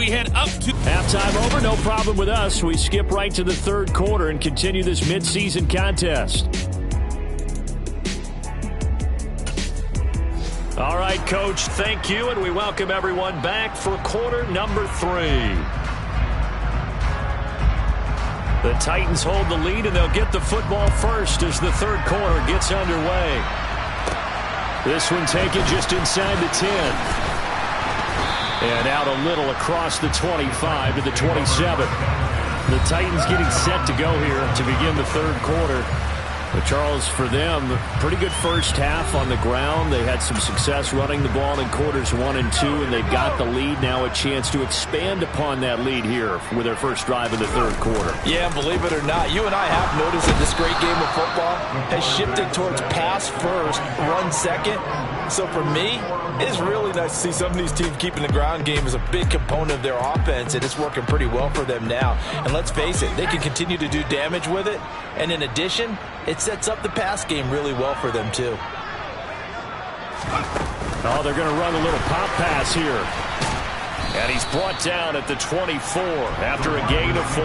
we head up to halftime over. No problem with us. We skip right to the third quarter and continue this midseason contest. All right, Coach, thank you, and we welcome everyone back for quarter number 3. The Titans hold the lead, and they'll get the football first as the third quarter gets underway. This one taken just inside the 10. And out a little across the 25 to the 27. The Titans getting set to go here to begin the third quarter. But Charles, for them, pretty good first half on the ground. They had some success running the ball in quarters 1 and 2, and they've got the lead. Now a chance to expand upon that lead here with their first drive in the third quarter. Yeah, believe it or not, you and I have noticed that this great game of football has shifted towards pass first, run second. So for me, it's really nice to see some of these teams keeping the ground game as a big component of their offense, and it's working pretty well for them now. And let's face it, they can continue to do damage with it. And in addition, it sets up the pass game really well for them too. Oh, they're going to run a little pop pass here. And he's brought down at the 24 after a gain of 4.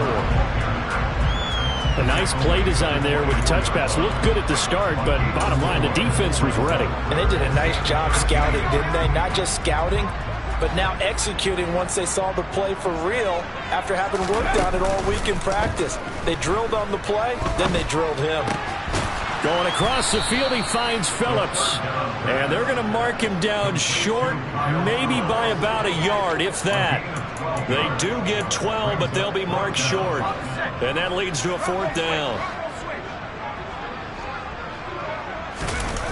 A nice play design there with the touch pass. Looked good at the start, but bottom line, the defense was ready. And they did a nice job scouting, didn't they? Not just scouting, but now executing once they saw the play for real after having worked on it all week in practice. They drilled on the play, then they drilled him. Going across the field, he finds Phillips. And they're going to mark him down short, maybe by about a yard, if that. They do get 12, but they'll be marked short. And that leads to a 4th down.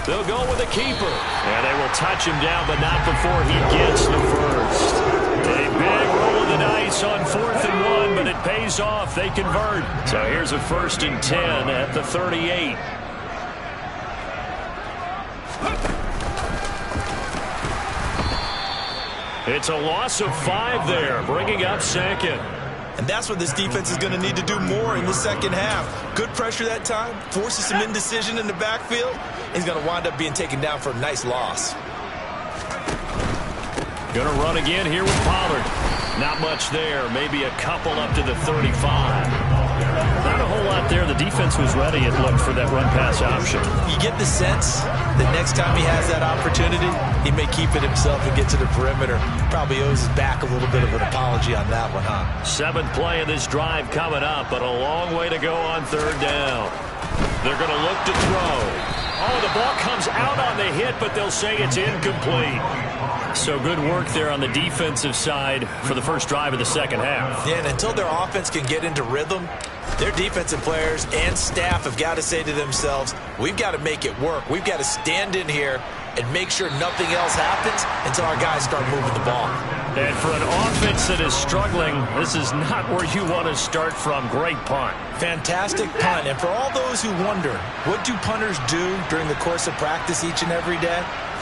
They'll go with the keeper. And they will touch him down, but not before he gets the first. A big roll of the dice on 4th and 1, but it pays off. They convert. So here's a 1st and 10 at the 38. It's a loss of 5 there, bringing up 2nd. And that's what this defense is going to need to do more in the second half. Good pressure that time, forces some indecision in the backfield. He's going to wind up being taken down for a nice loss. Going to run again here with Pollard. Not much there, maybe a couple up to the 35. Not a whole lot there. The defense was ready, it looked, for that run-pass option. You get the sense that next time he has that opportunity, he may keep it himself and get to the perimeter. Probably owes his back a little bit of an apology on that one, huh? 7th play of this drive coming up, but a long way to go on 3rd down. They're going to look to throw. Oh, the ball comes out on the hit, but they'll say it's incomplete. So good work there on the defensive side for the first drive of the second half. Yeah, and until their offense can get into rhythm, their defensive players and staff have got to say to themselves, we've got to make it work. We've got to stand in here and make sure nothing else happens until our guys start moving the ball. And for an offense that is struggling, this is not where you want to start from. Great punt. Fantastic punt. And for all those who wonder, what do punters do during the course of practice each and every day?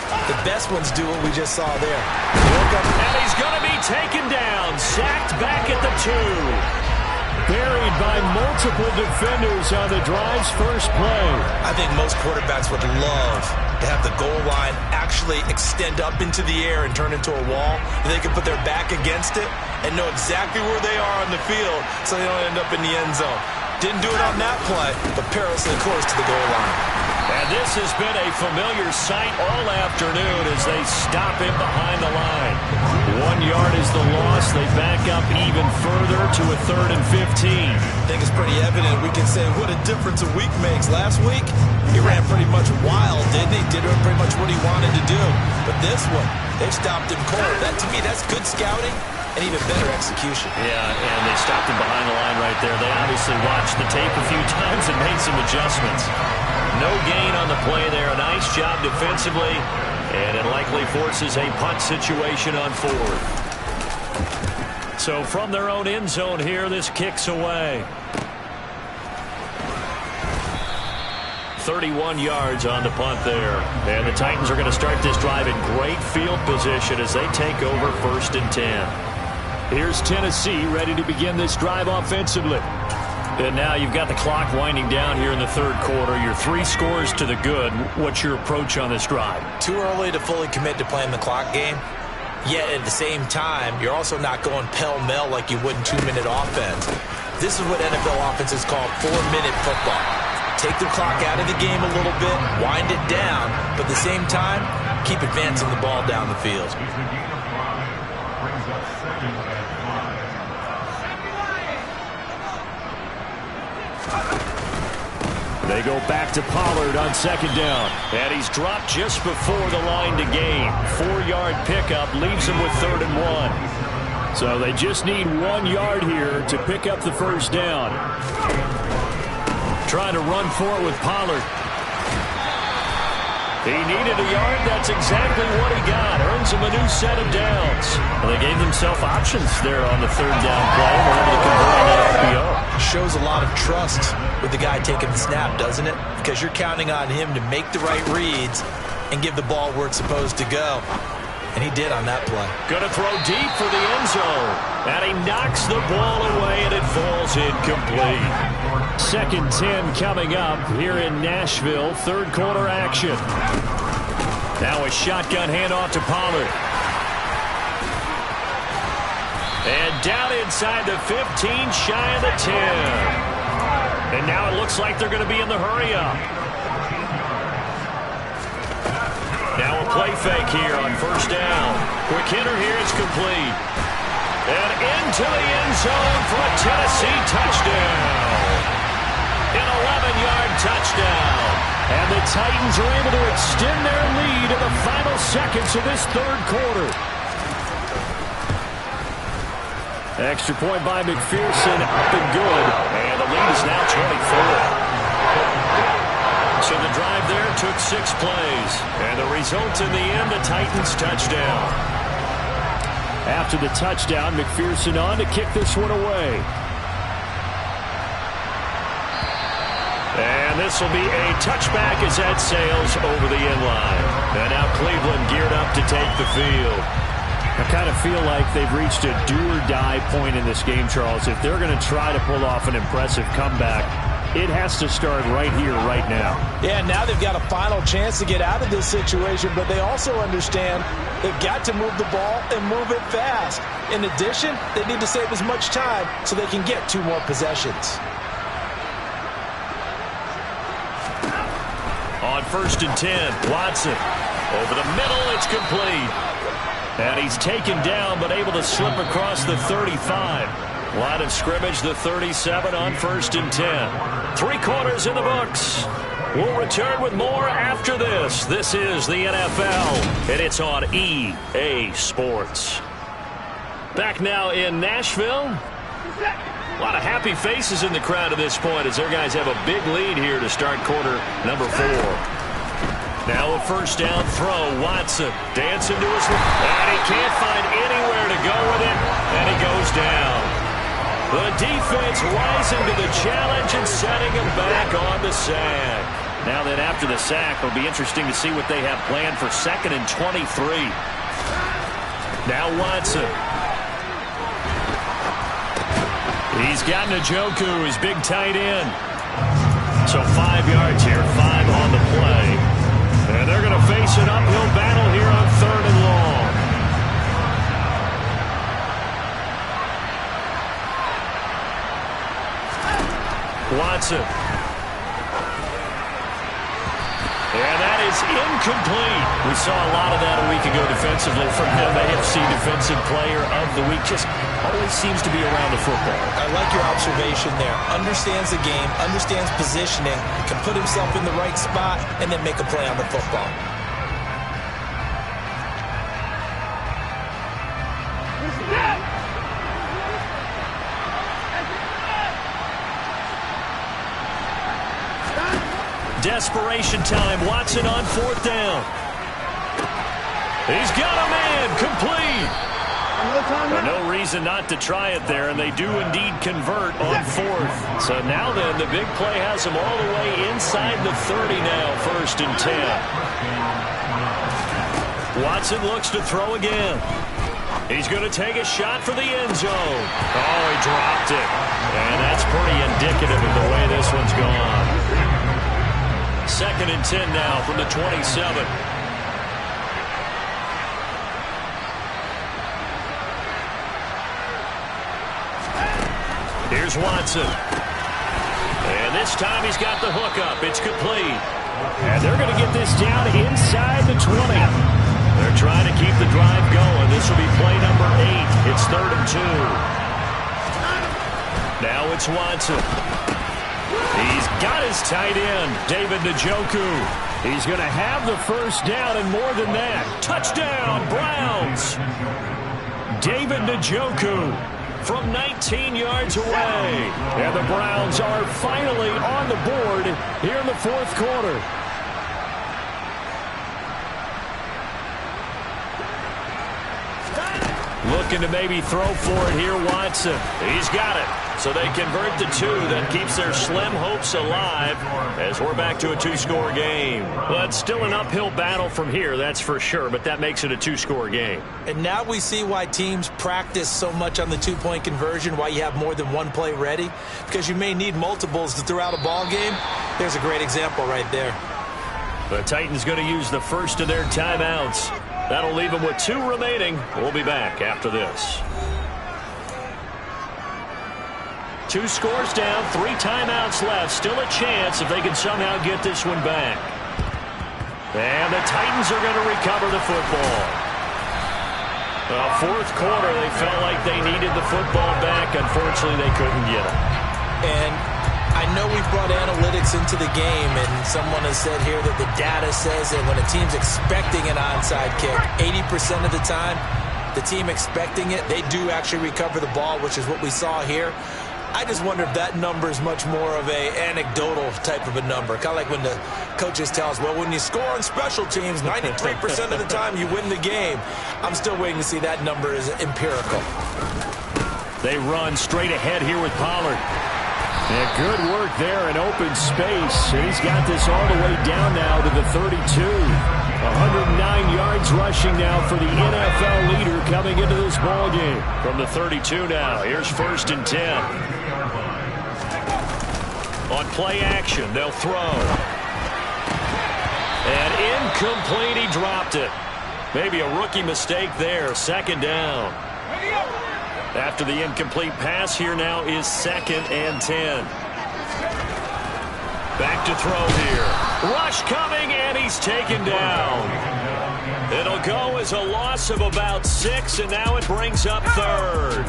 The best ones do what we just saw there. And he's going to be taken down. Sacked back at the 2. Buried by multiple defenders on the drive's first play. I think most quarterbacks would love to have the goal line actually extend up into the air and turn into a wall. And they can put their back against it and know exactly where they are on the field so they don't end up in the end zone. Didn't do it on that play, but perilously close to the goal line. And this has been a familiar sight all afternoon as they stop him behind the line. 1 yard is the loss. They back up even further to a 3rd and 15. I think it's pretty evident. We can say what a difference a week makes. Last week, he ran pretty much wild, didn't he? Did pretty much what he wanted to do. But this one, they stopped him cold. That, to me, that's good scouting and even better execution. Yeah, and they stopped him behind the line right there. They obviously watched the tape a few times and made some adjustments. No gain on the play there. A nice job defensively, and it likely forces a punt situation on 4th. So from their own end zone here, this kicks away. 31 yards on the punt there. And the Titans are going to start this drive in great field position as they take over 1st and 10. Here's Tennessee ready to begin this drive offensively. And now you've got the clock winding down here in the third quarter. You're 3 scores to the good. What's your approach on this drive? Too early to fully commit to playing the clock game. Yet at the same time, you're also not going pell-mell like you would in 2-minute offense. This is what NFL offenses call 4-minute football. Take the clock out of the game a little bit, wind it down, but at the same time, keep advancing the ball down the field. They go back to Pollard on second down. And he's dropped just before the line to gain. 4-yard pickup leaves him with 3rd and 1. So they just need 1 yard here to pick up the first down. Trying to run for it with Pollard. He needed a yard. That's exactly what he got. Earns him a new set of downs. Well, they gave themselves options there on the 3rd down play. We're able to convert on that RPO. Shows a lot of trust with the guy taking the snap, doesn't it? Because you're counting on him to make the right reads and give the ball where it's supposed to go. And he did on that play. Going to throw deep for the end zone. And he knocks the ball away, and it falls incomplete. 2nd and 10 coming up here in Nashville. 3rd quarter action. Now a shotgun handoff to Pollard. And down inside the 15, shy of the 10. And now it looks like they're going to be in the hurry-up. Now a play fake here on 1st down. Quick hitter here, it's complete. And into the end zone for a Tennessee touchdown. An 11-yard touchdown. And the Titans are able to extend their lead in the final seconds of this 3rd quarter. Extra point by McPherson, up and good. And the lead is now 24. So the drive there took 6 plays. And the result in the end, a Titans touchdown. After the touchdown, McPherson on to kick this one away. And this will be a touchback as that sails over the end line. And now Cleveland geared up to take the field. I kind of feel like they've reached a do-or-die point in this game, Charles. If they're going to try to pull off an impressive comeback, it has to start right here, right now. Yeah, now they've got a final chance to get out of this situation, but they also understand they've got to move the ball and move it fast. In addition, they need to save as much time so they can get 2 more possessions. On 1st and 10, Watson. Over the middle, it's complete. And he's taken down, but able to slip across the 35. Line of scrimmage, the 37 on 1st and 10. 3 quarters in the books. We'll return with more after this. This is the NFL, and it's on EA Sports. Back now in Nashville. A lot of happy faces in the crowd at this point as their guys have a big lead here to start quarter number 4. Now a 1st down throw. Watson dancing to his left. And he can't find anywhere to go with it. And he goes down. The defense rising to the challenge and setting him back on the sack. Now then after the sack, it'll be interesting to see what they have planned for 2nd and 23. Now Watson. He's got Njoku, his big tight end. So 5 yards here, 5 on the play. And they're going to face an uphill battle here on 3rd and long. Watson. And that is incomplete. We saw a lot of that a week ago defensively from him. AFC Defensive Player of the Week. Just always seems to be around the football. I like your observation there. Understands the game, understands positioning, can put himself in the right spot, and then make a play on the football. Desperation time. Watson on 4th down. He's got a man. Complete. No reason not to try it there, and they do indeed convert on 4th. So now then, the big play has them all the way inside the 30 now, 1st and 10. Watson looks to throw again. He's going to take a shot for the end zone. Oh, he dropped it. And that's pretty indicative of the way this one's gone. 2nd and 10 now from the 27. Here's Watson. And this time he's got the hook up. It's complete. And they're going to get this down inside the 20. They're trying to keep the drive going. This will be play number 8. It's 3rd and 2. Now it's Watson. He's got his tight end, David Njoku. He's going to have the first down and more than that. Touchdown, Browns. David Njoku from 19 yards away. And the Browns are finally on the board here in the 4th quarter. Looking to maybe throw for it here, Watson. He's got it. So they convert the 2. That keeps their slim hopes alive as we're back to a 2-score game. Well, it's still an uphill battle from here, that's for sure, but that makes it a 2-score game. And now we see why teams practice so much on the 2-point conversion, why you have more than one play ready, because you may need multiples to throw out a ball game. There's a great example right there. The Titans going to use the first of their timeouts. That'll leave them with 2 remaining. We'll be back after this. 2 scores down, 3 timeouts left. Still a chance if they can somehow get this one back. And the Titans are going to recover the football. 4th quarter, they felt like they needed the football back. Unfortunately, they couldn't get it. And I know we've brought analytics into the game, and someone has said here that the data says that when a team's expecting an onside kick, 80% of the time, the team expecting it, they do actually recover the ball, which is what we saw here. I just wonder if that number is much more of a anecdotal type of a number. Kind of like when the coaches tell us, well, when you score on special teams, 93% of the time you win the game. I'm still waiting to see that number is empirical. They run straight ahead here with Pollard. And good work there in open space. And he's got this all the way down now to the 32. 109 yards rushing now for the NFL leader coming into this ball game. From the 32 now, here's 1st and 10. On play action, they'll throw. And incomplete, he dropped it. Maybe a rookie mistake there, 2nd down. After the incomplete pass, here now is 2nd and 10. Back to throw here. Rush coming, and he's taken down. It'll go as a loss of about 6, and now it brings up 3rd.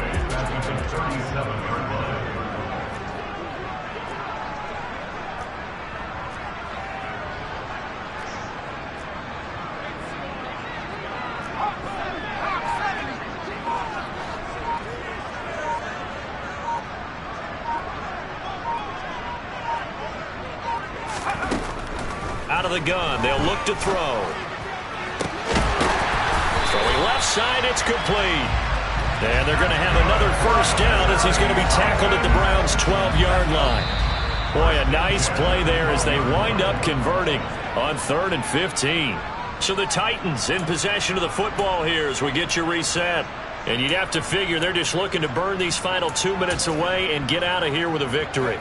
Out of the gun, they'll look to throw. Throwing left side, it's complete. And they're going to have another first down as he's going to be tackled at the Browns' 12-yard line. Boy, a nice play there as they wind up converting on 3rd and 15. So the Titans in possession of the football here as we get you reset. And you'd have to figure they're just looking to burn these final 2 minutes away and get out of here with a victory.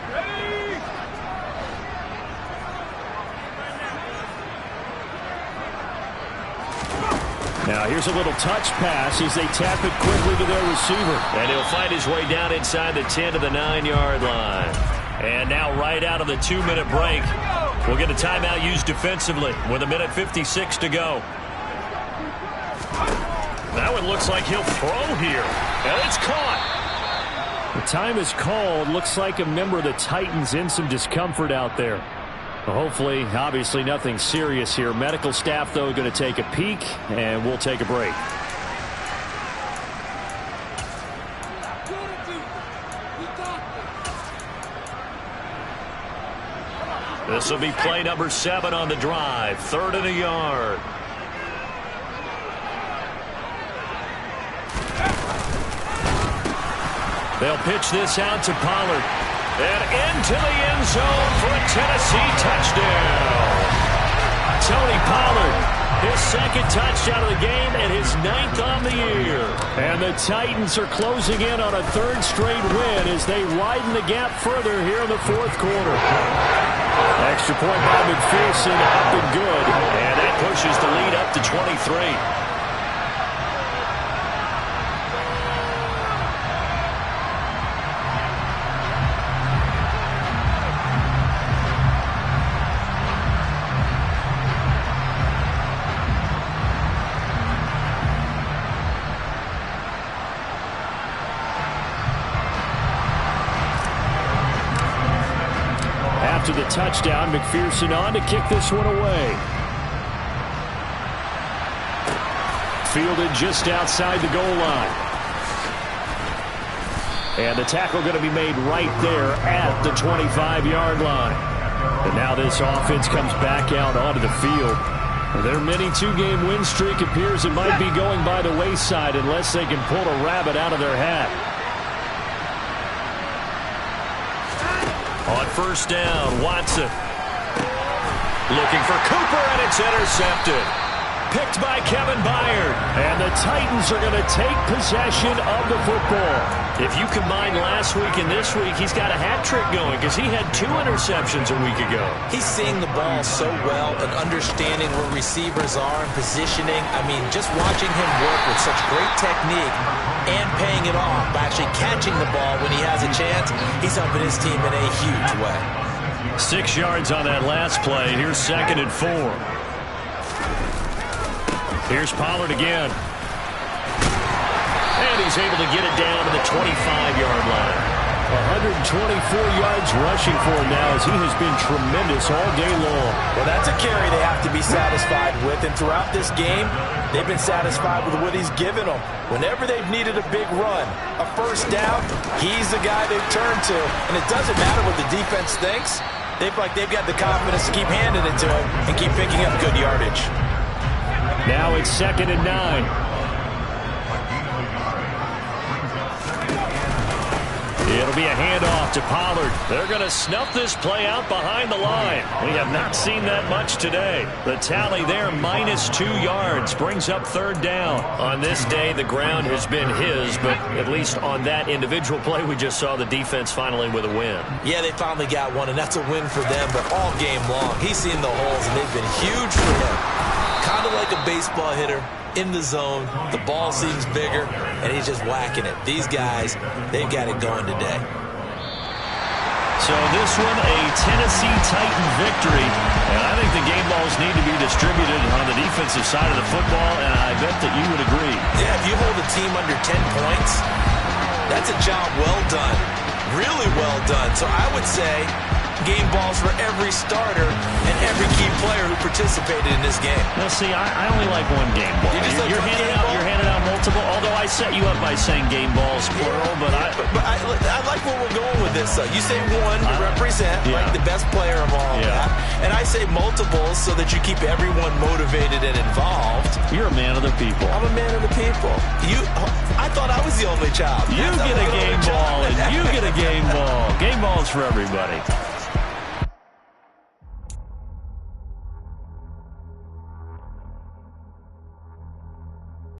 Now here's a little touch pass as they tap it quickly to their receiver. And he'll find his way down inside the 10 to the 9-yard line. And now right out of the 2-minute break, we'll get a timeout used defensively with 1:56 to go. That one looks like he'll throw here. And it's caught. The time is called. Looks like a member of the Titans in some discomfort out there. Hopefully, obviously nothing serious here. Medical staff, though, going to take a peek, and we'll take a break. This will be play number 7 on the drive. 3rd and a yard. They'll pitch this out to Pollard. And into the end zone for a Tennessee touchdown. Tony Pollard, his 2nd touchdown of the game and his 9th on the year. And the Titans are closing in on a 3rd straight win as they widen the gap further here in the 4th quarter. Extra point by McPherson, up and good. And that pushes the lead up to 23. after the touchdown. McPherson on to kick this one away. Fielded just outside the goal line. And the tackle going to be made right there at the 25-yard line. And now this offense comes back out onto the field. Their mini two-game win streak appears it might be going by the wayside unless they can pull a rabbit out of their hat. On first down, Watson. Looking for Cooper, and it's intercepted. Picked by Kevin Byard. And the Titans are going to take possession of the football. If you combine last week and this week, he's got a hat trick going because he had 2 interceptions a week ago. He's seeing the ball so well and understanding where receivers are and positioning. I mean, just watching him work with such great technique and paying it off by actually catching the ball when he has a chance, he's helping his team in a huge way. 6 yards on that last play. Here's 2nd and 4. Here's Pollard again. And he's able to get it down to the 25-yard line. 124 yards rushing for him now as he has been tremendous all day long. Well, that's a carry they have to be satisfied with. And throughout this game, they've been satisfied with what he's given them. Whenever they've needed a big run, a first down, he's the guy they've turned to. And it doesn't matter what the defense thinks. They've got the confidence to keep handing it to him and keep picking up good yardage. Now it's 2nd and 9. It'll be a handoff to Pollard. They're going to snuff this play out behind the line. We have not seen that much today. The tally there, -2 yards, brings up 3rd down. On this day, the ground has been his, but at least on that individual play, we just saw the defense finally with a win. Yeah, they finally got one, and that's a win for them, but all game long, he's seen the holes, and they've been huge for him. Kind of like a baseball hitter in the zone. The ball seems bigger, and he's just whacking it. These guys, they've got it going today. So this one, a Tennessee Titan victory. And I think the game balls need to be distributed on the defensive side of the football, and I bet that you would agree. Yeah, if you hold a team under 10 points, that's a job well done. Really well done. So I would say game balls for every starter and every key player who participated in this game. Now, see, I only like one game ball. You're handing out multiple, although I set you up by saying game balls, plural, but I like where we're going with this, though. You say one to represent, like the best player of all that, and I say multiples so that you keep everyone motivated and involved. You're a man of the people. I'm a man of the people. I thought I was the only child. You get a game ball, and you get a game ball. Game balls for everybody.